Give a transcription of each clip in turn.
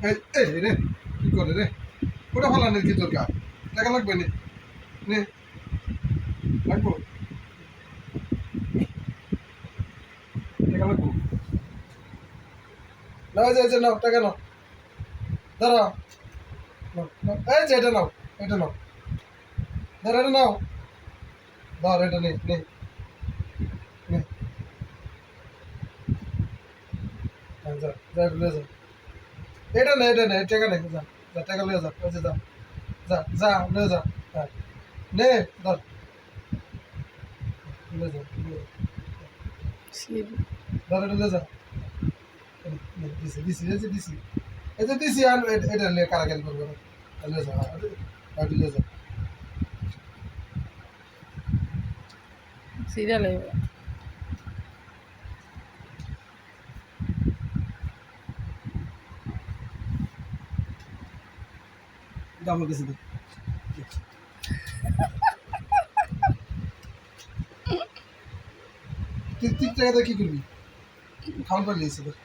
এই রে কি করে রে ওটা ফালানোর কি দরকার টাকা লাগবে নে নে লাগবো টাকা লাগবো নাও যে নাও টাকা নাও দাঁড়াও এই যে এটা নাও ধর এটা নাও ধর এটা নে নে নে যা যা লয়ে যা এটা নে টাকা নে যা যা টাকা লয়ে যা ওই যে যা যা যা লয়ে যা হ্যাঁ নে ধর লয়ে যা ধর এটা লয়ে যা দিছি এই যে দিছি আর এটা লে কারাগারি করবে না লয়ে যা আর লয়ে যা সিরিয়াল দাম গেছে তুই টাকাটা কি করবি খাওয়ান পারলি এসে তোর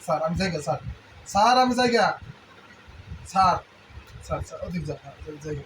স্যার আমি জায়গা স্যার আমি জায়গা স্যার ওদিক যা জায়গা